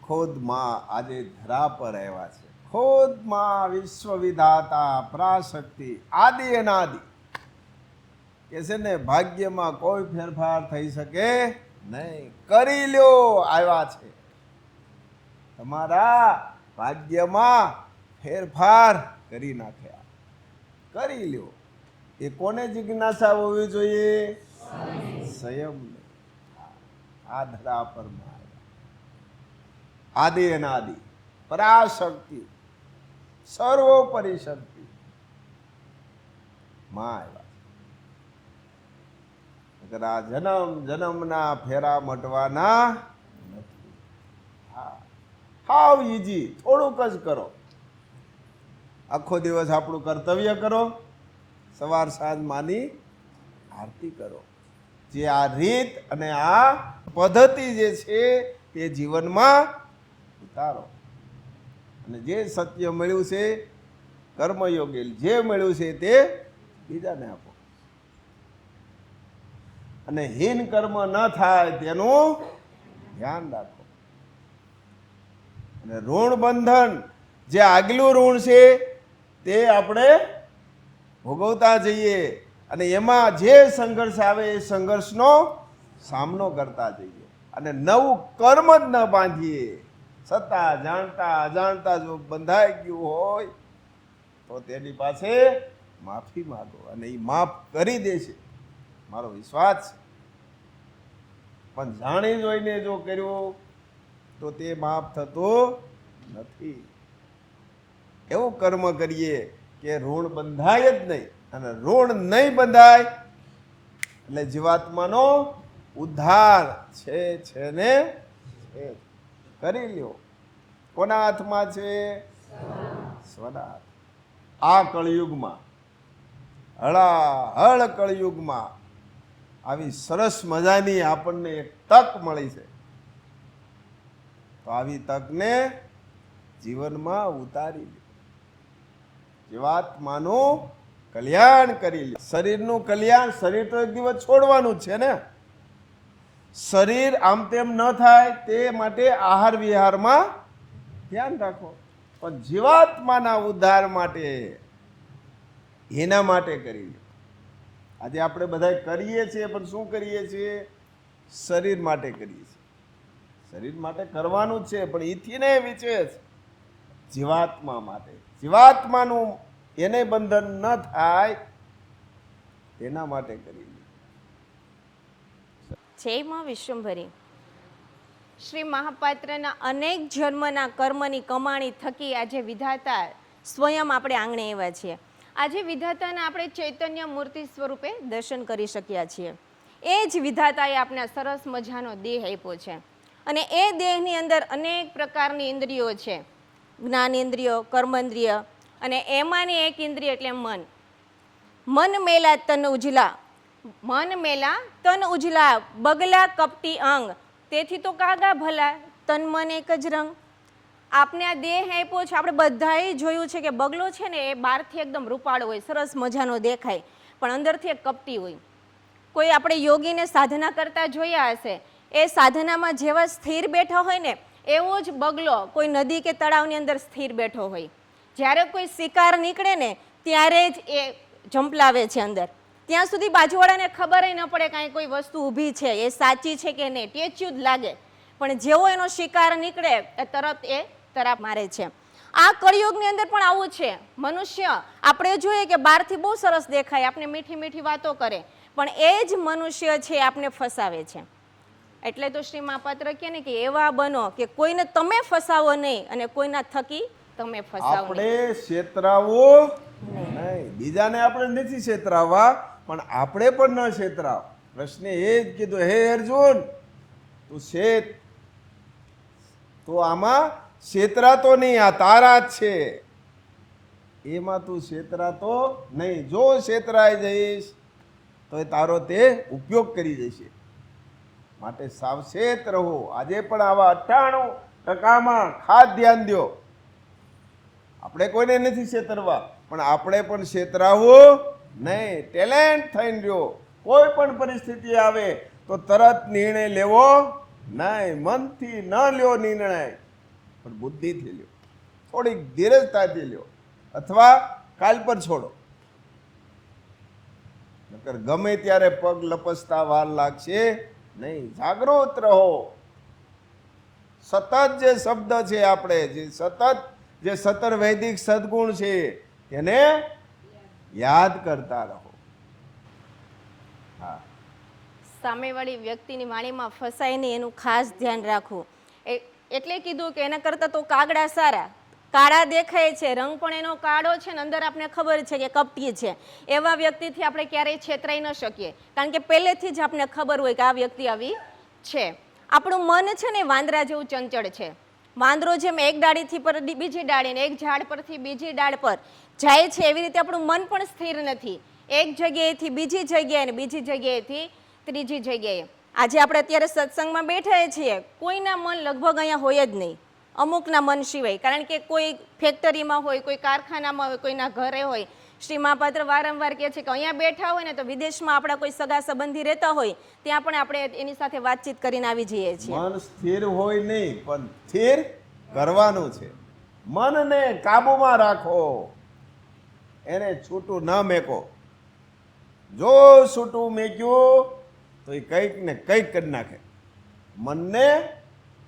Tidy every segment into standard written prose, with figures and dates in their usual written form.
ખુદ માં આજે ધરા પર આવ્યા છે. ખુદ માં વિશ્વ વિધાતા પરાશક્તિ આદિ અનાદિ કે છે ને, ભાગ્યમાં કોઈ ફેરફાર થઈ શકે નહીં. કરી લ્યો આવ્યા છે. તમારા ભાગ્યમાં ફેરફાર કરી નાખ્યા. કરી લ્યો. એ કોને જિજ્ઞાસા હોવી જોઈએ? સંયમ. આ ધરા પર આદિ અનાદિ પરાશક્તિ સર્વોપરી શક્તિ માં આવ્યા. આ જન્મ જન્મના ફેરા મટવાના નથી. હાવ ઈજી. થોડુંક જ કરો. આખો દિવસ આપણું કર્તવ્ય કરો. સવાર સાંજ માની આરતી કરો. જે આ રીત અને આ પદ્ધતિ જે છે તે જીવનમાં ઉતારો. અને જે સત્ય મળ્યું છે કર્મયોગી જે મળ્યું છે તે બીજાને આપો. અને હીન કર્મ ન થાય તેનું ધ્યાન રાખો. અને ઋણ બંધન જે આગલું ઋણ છે તે આપણે ભોગવતા જઈએ. અને એમાં જે સંઘર્ષ આવે એ સંઘર્ષનો સામનો કરતા જઈએ. અને નવું કર્મ જ ન બાંધીએ. છતાં જાણતા અજાણતા જો બંધાઈ ગયું હોય તો તેની પાસે માફી માંગો અને એ માફ કરી દેશે, મારો વિશ્વાસ છે. પણ જાણી જોઈને જો કર્યું તો તે માફ થતું નથી. એવું કર્મ કરીએ કે ઋણ બંધાય જ નહીં. અને ઋણ નહીં બંધાય એટલે જીવાત્માનો ઉદ્ધાર છે ને છે. કરી લ્યો. કોના હાથમાં છે? સ્વના. આ કળિયુગમાં હળાહળ કળિયુગમાં આવી સરસ મજાની આપણને એક તક મળી છે. તો આવી તકને જીવનમાં ઉતારી લે. જીવાત્માનું કલ્યાણ કરી લે. શરીરનું કલ્યાણ. શરીર તો એક દિવસ છોડવાનું જ છે ને. શરીર આમ તેમ ન થાય તે માટે આહાર વિહારમાં ધ્યાન રાખો. પણ જીવાત્માના ઉદ્ધાર માટે એના માટે કરી લે. આજે આપણે બધા કરીએ છીએ પણ શું કરીએ છીએ? શરીર માટે કરીએ છીએ. શરીર માટે કરવાનું જ છે પણ એથી ને વિશેષ જીવાત્મા માટે. જીવાત્માનું એને બંધન ન થાય તેના માટે કરી લે. જય માં વિશ્વંભરી. શ્રી મહાપાત્રના અનેક જન્મના કર્મની કમાણી થકી આજે વિધાતા સ્વયં આપણે આંગણે આવ્યા છીએ. આજે વિધાતાના આપણે ચૈતન્ય મૂર્તિ સ્વરૂપે દર્શન કરી શક્યા છીએ. એ જ વિધાતાએ આપણે સરસ મજાનો દેહ આપ્યો છે. અને એ દેહની અંદર અનેક પ્રકારની ઇન્દ્રિયો છે. જ્ઞાનેન્દ્રિયો, કર્મેન્દ્રિય, અને એમાંની એક ઇન્દ્રિય એટલે મન. મન મેલા તન ઉજલા. મન મેલા તન ઉજલા, બગલા કપટી અંગ, તેથી તો કાગા ભલા, તન મન એક જ રંગ. આપને આ દેહ આપ્યો છે. આપણે બધાએ જોયું છે કે બગલો છે ને એ બહારથી એકદમ રૂપાળો હોય, સરસ મજાનો દેખાય, પણ અંદરથી એક કપટી હોય. કોઈ આપણે યોગીને સાધના કરતા જોયા હશે, એ સાધનામાં જેવા સ્થિર બેઠા હોય ને એવો જ બગલો કોઈ નદી કે તળાવની અંદર સ્થિર બેઠો હોય. જ્યારે કોઈ શિકાર નીકળે ને ત્યારે જ એ ઝંપલાવે છે અંદર. ત્યાં સુધી બાજુવાળાને ખબર ન પડે કાંઈ કોઈ વસ્તુ ઊભી છે, એ સાચી છે કે નહીં, ટેચ્યું જ લાગે. પણ જેવો એનો શિકાર નીકળે એ તરત એ તરાપ મારે છે. આ કળિયુગની અંદર પણ આવું છે. મનુષ્ય આપણે જોઈએ કે બહારથી બહુ સરસ દેખાય, આપણે મીઠી મીઠી વાતો કરે, પણ એ જ મનુષ્ય છે આપણે ફસાવે છે. એટલે તો શ્રી મહાપાત્ર કહે ને કે એવા બનો કે કોઈને તમે ફસાવો નહીં અને કોઈના થકી તમે ફસાવો. આપણે છેતરાવો નહીં. બીજાને આપણે નથી છેતરાવા પણ આપણે પણ ન છેતરાવ. કૃષ્ણે એ જ કીધું, હે અર્જુન તું શેત તો આમાં છેતરાતો નહીં, આ તારા જ છે, એમાં તું છેતરાતો નહીં. જો છેતરાઈ જઈશ તો એ તારો તે ઉપયોગ કરી જશે. માટે સાવચેત રહો. આજે પણ આવા 98% ખાસ ધ્યાન દો. આપણે કોઈને નથી છેતરવા પણ આપણે પણ છેતરાવું નહીં. ટેલેન્ટ થઈને રહ્યો. કોઈ પણ પરિસ્થિતિ આવે તો તરત નિર્ણય લેવો નહીં. મનથી ન લ્યો નિર્ણય. પણ બુદ્ધિથી લ્યો, થોડીક ધીરજતાથી લ્યો, અથવા કાલ પર છોડો. નકર ગમે ત્યારે પગ લપસતા વાર લાગશે નહીં. જાગૃત રહો. સતત જે શબ્દ છે આપણે જે સતર વૈદિક સદગુણ છે તેને યાદ કરતા રહો. હા, સામેવાળી વ્યક્તિની વાણીમાં ફસાય નહીં એનું ખાસ ધ્યાન રાખવું. એટલે કીધું કે એના કરતાં તો કાગડા સારા. કાળા દેખાય છે, રંગ પણ એનો કાળો છે ને અંદર આપણે ખબર છે કે કપટી છે. એવા વ્યક્તિથી આપણે ક્યારેય છેતરાઈ ન શકીએ, કારણ કે પહેલેથી જ આપણે ખબર હોય કે આ વ્યક્તિ આવી છે. આપણું મન છે ને વાંદરા જેવું ચંચળ છે. વાંદરો જેમ એક ડાળીથી પર બીજી ડાળી ને એક ઝાડ પરથી બીજી ડાળ પર જાય છે, એવી રીતે આપણું મન પણ સ્થિર નથી. એક જગ્યાએથી બીજી જગ્યાએ ને બીજી જગ્યાએથી ત્રીજી જગ્યાએ. આજે આપણે અત્યારે સત્સંગમાં બેઠા છીએ, કોઈના મન લગભગ અહીંયા હોય જ નહીં, અમુકના મન સિવાય. કારણ કે કોઈ ફેક્ટરીમાં હોય, કોઈ કારખાનામાં હોય, કોઈના ઘરે હોય. શ્રી મહાપાત્ર વારંવાર કહે છે કે અહીંયા બેઠા હોય ને તો વિદેશમાં આપણા કોઈ સગા સંબંધી રહેતા હોય ત્યાં પણ આપણે એની સાથે વાતચીત કરીને આવી જઈએ છીએ. મન સ્થિર હોય નહીં, પણ સ્થિર કરવાનું છે. મનને કાબુમાં રાખો, એને છૂટું ન મેકો. જો છૂટું મેક્યું તો એ કંઈક ને કંઈક કરી નાખે. મનને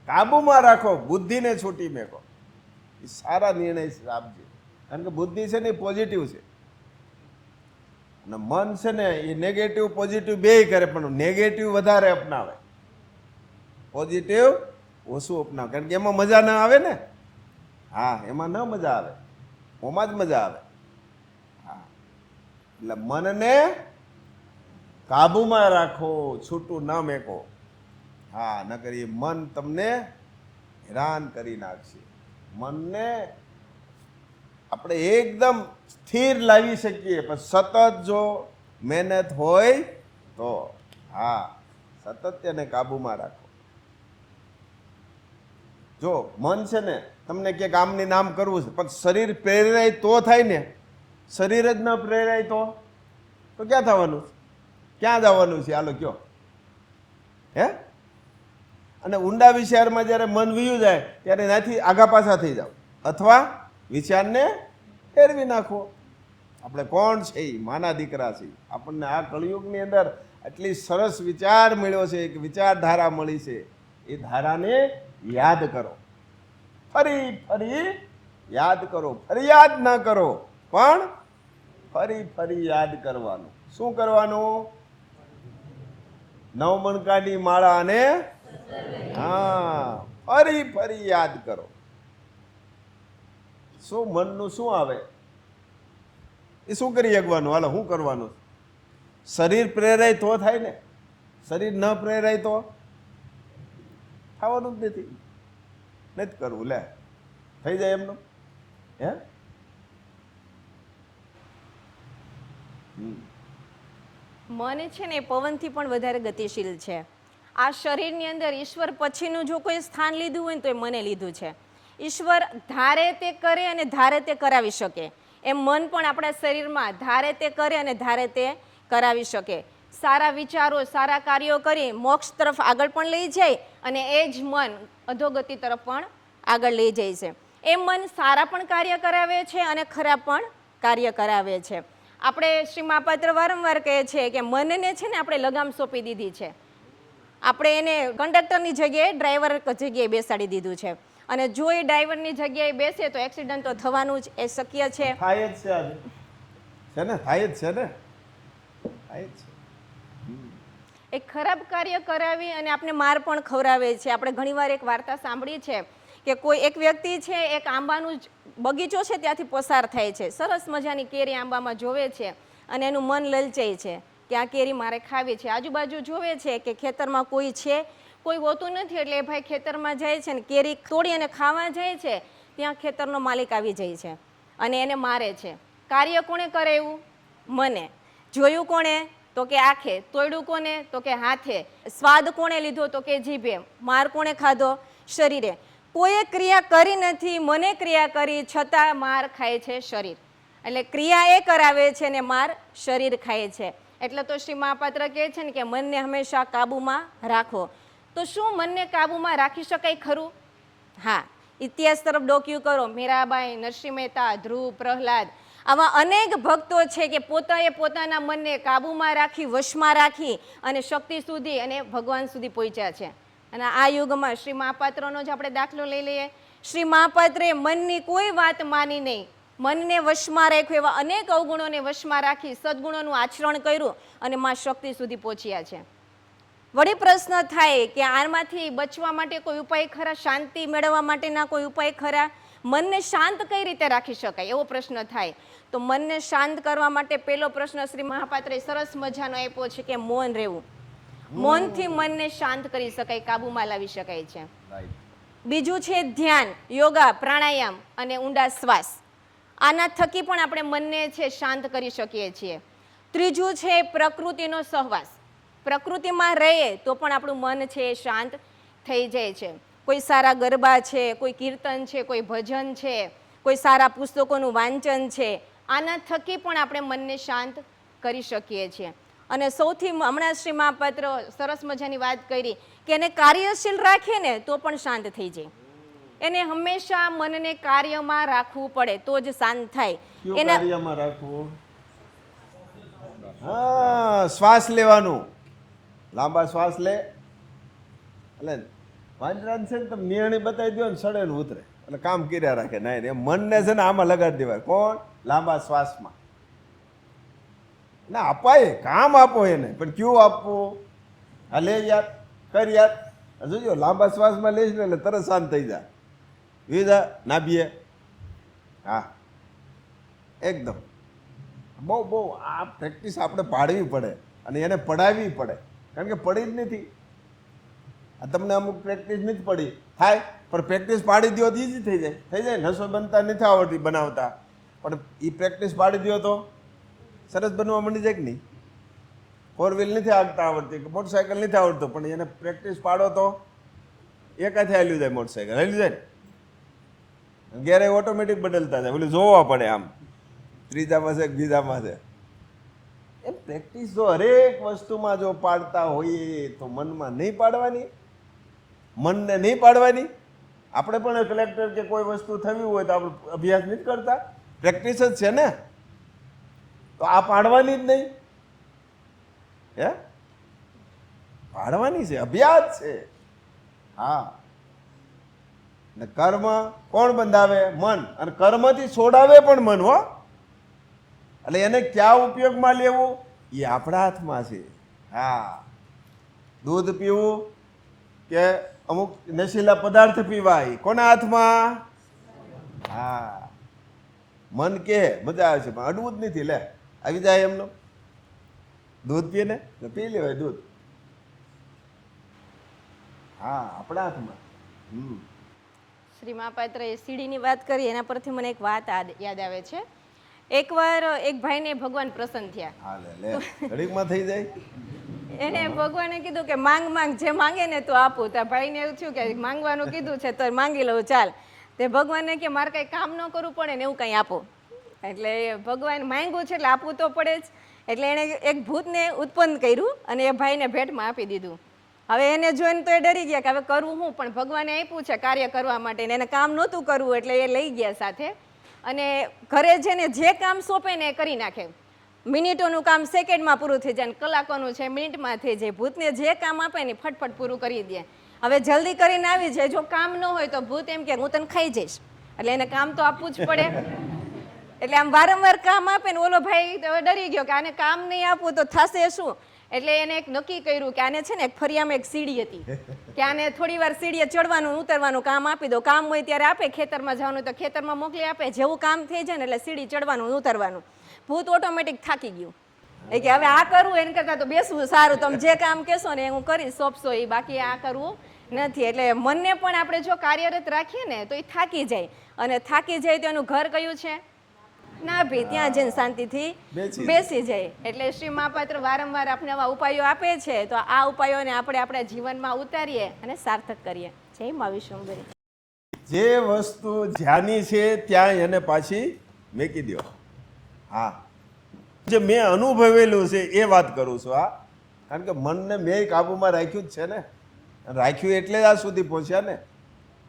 કાબુમાં રાખો, બુદ્ધિને છૂટી મેકો. એ સારા નિર્ણય આપજે, કારણ કે બુદ્ધિ છે ને એ પોઝિટિવ છે અને મન છે ને એ નેગેટિવ પોઝિટિવ બેય કરે, પણ નેગેટિવ વધારે અપનાવે, પોઝિટિવ ઓછું અપનાવે, કારણ કે એમાં મજા ના આવે ને. હા, એમાં ન મજા આવે, ઓમાં જ મજા આવે. હા, એટલે મનને કાબુમાં રાખો, છૂટું ન મેકો. હા, નકર એ મન તમને હેરાન કરી નાખશે. મનને આપણે એકદમ સ્થિર લાવી શકીએ, પણ સતત જો મહેનત હોય તો. હા, સતત તેને કાબુમાં રાખો. જો મન છે ને તમને ક્યાંક આમની નામ કરવું છે, પણ શરીર પ્રેરાય તો થાય ને. શરીર જ ન પ્રેરાય તો ક્યાં થવાનું? ક્યાં જવાનું છે? હાલો કયો. હે? અને ઊંડા વિચારમાં જ્યારે મન વયું જાય ત્યારે એનાથી આગા પાછા થઈ જાવ, અથવા વિચારને ફેરવી નાખો. આપણે કોણ છે? માના દીકરા છે. આપણને આ કળિયુગની અંદર આટલી સરસ વિચાર મળ્યો છે, એક વિચારધારા મળી છે. એ ધારાને યાદ કરો, ફરી ફરી યાદ કરો. ફરિયાદ ન કરો, પણ ફરી ફરી યાદ કરવાનું. શું કરવાનું? નવમણકાની માળા અને હા, ફરી ફરી યાદ કરો. શું મનનું શું આવે એ શું કરી શકવાનું? હાલો, શું કરવાનું? શરીર પ્રેરાય તો થાય ને. શરીર ન પ્રેરાય તો થવાનું જ નથી કરવું. લે, થઈ જાય એમનું. હે? મન છે ને એ પવનથી પણ વધારે ગતિશીલ છે. આ શરીરની અંદર ઈશ્વર પછીનું જો કોઈ સ્થાન લીધું હોય ને તો એ મને લીધું છે. ઈશ્વર ધારે તે કરે અને ધારે તે કરાવી શકે, એમ મન પણ આપણા શરીરમાં ધારે તે કરે અને ધારે તે કરાવી શકે. સારા વિચારો, સારા કાર્યો કરી મોક્ષ તરફ આગળ પણ લઈ જાય અને એ જ મન અધોગતિ તરફ પણ આગળ લઈ જાય છે. એ મન સારા પણ કાર્ય કરાવે છે અને ખરાબ પણ કાર્ય કરાવે છે. આપણે શ્રી મહાપાત્ર વારંવાર કહે છે કે મનને છે ને આપણે લગામ સોંપી દીધી છે. આપણે એને કંડક્ટરની જગ્યાએ ડ્રાઈવર જગ્યાએ બેસાડી દીધું છે, અને જો એ ડ્રાઈવરની જગ્યાએ બેસે તો એક્સિડન્ટ તો થવાનું જ, એ શક્ય છે. થાય જ છે. આજે છે ને, થાય જ છે ને, થાય જ છે. એક ખરાબ કાર્ય કરાવી અને આપણે માર પણ ખવડાવે છે. આપણે ઘણીવાર એક વાર્તા સાંભળી છે કે કોઈ એક વ્યક્તિ છે, એક આંબાનું બગીચો છે ત્યાંથી પસાર થાય છે. સરસ મજાની કેરી આંબામાં જોવે છે અને એનું મન લલચાય છે કે આ કેરી મારે ખાવી છે. આજુબાજુ જોવે છે કે ખેતરમાં કોઈ છે, કોઈ હોતું નથી. એટલે એ ભાઈ ખેતરમાં જાય છે ને કેરી તોડી અને ખાવા જાય છે. ત્યાં ખેતરનો માલિક આવી જાય છે અને એને મારે છે. કાર્ય કોણે કરે એવું? મને. જોયું કોણે? તો કે આંખે. તોડ્યું કોને? તો કે હાથે. સ્વાદ કોણે લીધો? તો કે જીભે. માર કોણે ખાધો? શરીરે. કોઈએ ક્રિયા કરી નથી, મને ક્રિયા કરી, છતાં માર ખાય છે શરીર. એટલે ક્રિયા એ કરાવે છે ને માર શરીર ખાય છે. એટલે તો શ્રી મહાપાત્ર કહે છે ને કે મનને હંમેશા કાબુમાં રાખો. તો શું મનને કાબુમાં રાખી શકાય ખરું? હા, ઇતિહાસ તરફ ડોક્યું કરો, મીરાબાઈ, નરસિંહ મહેતા, ધ્રુવ, પ્રહલાદ, આવા અનેક ભક્તો છે કે પોતાએ પોતાના મનને કાબૂમાં રાખી, વશમાં રાખી અને શક્તિ સુધી અને ભગવાન સુધી પહોંચ્યા છે. અને આ યુગમાં શ્રી મહાપાત્રનો જ આપણે દાખલો લઈ લઈએ. શ્રી મહાપાત્રે મનની કોઈ વાત માની નહીં, મનને વશમાં રાખ્યું, એવા અનેક અવગુણોને વશમાં રાખી સદગુણોનું આચરણ કર્યું અને માં શક્તિ સુધી પહોંચ્યા છે. વળી પ્રશ્ન થાય કે આમાંથી બચવા માટે કોઈ ઉપાય ખરા? શાંતિ મેળવવા માટેના કોઈ ઉપાય ખરા? મનને શાંત કઈ રીતે રાખી શકાય એવો પ્રશ્ન થાય. તો મનને શાંત કરવા માટે પહેલો પ્રશ્ન શ્રી મહાપાત્રે સરસ મજાનો આપ્યો છે કે મૌન રહેવું. મૌનથી મનને શાંત કરી શકાય, કાબુમાં લાવી શકાય છે. બીજું છે ધ્યાન, યોગા, પ્રાણાયામ અને ઊંડા શ્વાસ. આના થકી પણ આપણે મનને છે શાંત કરી શકીએ છીએ. ત્રીજું છે પ્રકૃતિનો સહવાસ. પ્રકૃતિમાં રહીએ તો પણ આપણું મન છે શાંત થઈ જાય છે. કોઈ સારા ગરબા છે, કોઈ કીર્તન છે, કોઈ ભજન છે, કોઈ સારા પુસ્તકોનું વાંચન છે, આના થકી પણ આપણે મનને શાંત કરી શકીએ છીએ. અને સૌથી હમણાં શ્રી મહાપાત્ર સરસ મજાની વાત કરી કે એને કાર્યશીલ રાખીએ ને તો પણ શાંત થઈ જાય. એને હંમેશા મનને કાર્યમાં રાખવું પડે તો જ શાંત થાય. કયું કાર્યમાં રાખવું? હા, શ્વાસ લેવાનું. લાંબા શ્વાસ લે એટલે વાંદરાને છે ને તમે નિયણી બતાવી દો ને સડે ને ઉતરે એટલે કામ કર્યા રાખે. નહીં એમ મનને છે ને આમાં લગાડી દેવાય. કોણ? લાંબા શ્વાસમાં. ના અપાય, કામ આપો એને, પણ કયું આપવું? હા લે યાર, કર યાર. જોજો લાંબા શ્વાસમાં લઈશ ને એટલે તરત શાંત થઈ જાય. વિધા નાભીએ. હા એકદમ. બહુ બહુ આ પ્રેક્ટિસ આપણે પાડવી પડે અને એને પડાવવી પડે, કારણ કે પડી જ નથી. આ તમને અમુક પ્રેક્ટિસ નથી પડી થાય, પણ પ્રેક્ટિસ પાડી દો તો ઈઝી થઈ જાય. નસો બનતા નથી આવડતી બનાવતા, પણ એ પ્રેક્ટિસ પાડી દો તો સરસ બનવા માંડી જાય કે નહીં. 4 વ્હીલ નથી આગતા આવડતી, મોટરસાયકલ નથી આવડતો, પણ એને પ્રેક્ટિસ પાડો તો એક હાથે હાલ્યું જાય. મોટરસાયકલ હાલ્યું જાય ને, ગેરે ઓટોમેટિક બદલતા જાય, ઓલું જોવા પડે આમ ત્રીજામાં છે બીજામાં છે. એમ પ્રેક્ટિસ જો હરેક વસ્તુમાં જો પાડતા હોઈએ તો મનમાં નહીં પાડવાની, મનને નહીં પાડવાની. આપણે પણ કલેક્ટર કે કોઈ વસ્તુ થવી હોય તો આપણે અભ્યાસ નથી કરતા, પ્રેક્ટિસ જ છે ને. તો આ પાડવાની જ નહીં, હે પાડવાની છે, અભ્યાસ છે. હા, ને કર્મ કોણ બંધાવે? મન. અને કર્મથી છોડાવે પણ મન. હો, એટલે એને ક્યાં ઉપયોગમાં લેવું એ આપણા હાથમાં છે. હા, દૂધ પીવું કે અમુક નશીલા પદાર્થ પીવાય કોના હાથમાં? હા, મન કે મજા આવે છે પણ અડવું જ નથી. લે આવી જાય એમનો. દૂધ પીએ ને પી લેવાય દૂધ. હા, આપણા હાથમાં. શ્રી મહાપાત્રએ સીડીની વાત કરી, એના પરથી મને એક વાત યાદ આવે છે. એકવાર એક ભાઈને ભગવાન પ્રસન્ન થયા. હા લે ઘડીકમાં થઈ જાય. એને ભગવાને કીધું કે માંગ માંગ, જે માંગે ને તો આપું. તો ભાઈને એવું થયું કે માંગવાનું કીધું છે તો માંગી લઉં ચાલ. તે ભગવાનને કે મારે કંઈ કામ ન કરવું પડે ને એવું કંઈ આપો. એટલે ભગવાન માંગ્યું છે એટલે આપવું તો પડે જ. એટલે એણે એક ભૂતને ઉત્પન્ન કર્યું અને એ ભાઈને ભેટમાં આપી દીધું. હવે એને જોઈને તો એ ડરી ગયા કે હવે કરવું હું, પણ ભગવાને આપ્યું છે કાર્ય કરવા માટે ને એને કામ નહોતું કરવું એટલે એ લઈ ગયા સાથે. અને ઘરે જઈને જે કામ સોંપે ને એ કરી નાખે. મિનિટોનું કામ સેકન્ડમાં પૂરું થઈ જાય, અને કલાકોનું છે મિનિટમાં થઈ જાય. ભૂતને જે કામ આપે ને ફટફટ પૂરું કરી દે. હવે જલ્દી કરીને આવી જાય. જો કામ ન હોય તો ભૂત એમ કે હું તને ખાઈ જઈશ, એટલે એને કામ તો આપવું જ પડે. એટલે આમ વારંવાર કામ આપે ને ઓલો ભાઈ ડરી ગયો કે આને કામ નહીં આપવું તો થશે શું. એટલે એને એક નક્કી કર્યું કે આને છે ને ફરિયામાં એક સીડી હતી કે આને થોડી વાર સીડીએ ચડવાનું ઉતરવાનું કામ આપી દો. કામ હોય ત્યારે આપે, ખેતરમાં જવાનું તો ખેતરમાં મોકલી આપે. જેવું કામ થઈ જાય ને એટલે સીડી ચડવાનું ઉતરવાનું. ભૂત ઓટોમેટિક થાકી ગયું એ કે હવે આ કરવું એને કરતાં તો બેસવું સારું. તમે જે કામ કહેશો ને હું કરીશ, સોંપશો એ, બાકી આ કરવું નથી. એટલે મનને પણ આપણે જો કાર્યરત રાખીએ ને તો એ થાકી જાય, અને થાકી જાય તો એનું ઘર કયું છે? નાભી. ત્યાં જઈને શાંતિથી બેસી જાય. એટલે શ્રી મહાપાત્ર વારંવાર આપણે આવા ઉપાયો આપે છે, તો આ ઉપાયોને આપણે આપણા જીવનમાં ઉતારીએ અને સાર્થક કરીએ. જય મા વિશ્વંભરી. જે વસ્તુ જ્યાંની છે ત્યાં એને પાછી મેકી દો. હા, જે મેં અનુભવેલું છે એ વાત કરું છું. હા, કારણ કે મનને મેં કાબુમાં રાખ્યું જ છે ને, રાખ્યું એટલે જ આ સુધી પહોંચ્યા ને.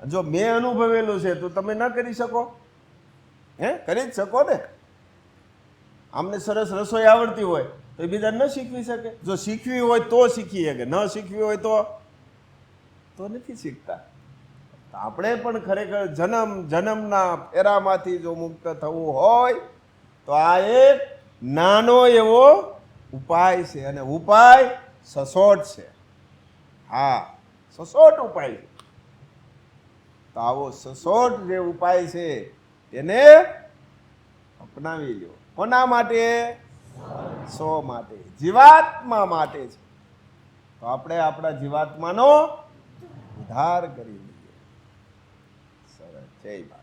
જો મેં અનુભવેલું છે તો તમે ન કરી શકો? કરી જ શકો ને. આમને સરસ રસોઈ આવડતી હોય તો એ બીજા ન શીખવી શકે? જો શીખવી હોય તો શીખી શકે, ન શીખવી હોય તો નથી શીખતા. તો આપણે પણ ખરેખર જન્મના ફેરામાંથી જો મુક્ત થવું હોય તો આ એક નાનો એવો ઉપાય છે, અને ઉપાય સચોટ છે. હા, સચોટ ઉપાય છે. તો આવો સચોટ જે ઉપાય છે એને અપનાવી લ્યો. કોના માટે? સો માટે, જીવાત્મા માટે છે. તો આપણે આપણા જીવાત્માનો ઉદ્ધાર કરી લઈએ. સરસ. જય બાપ.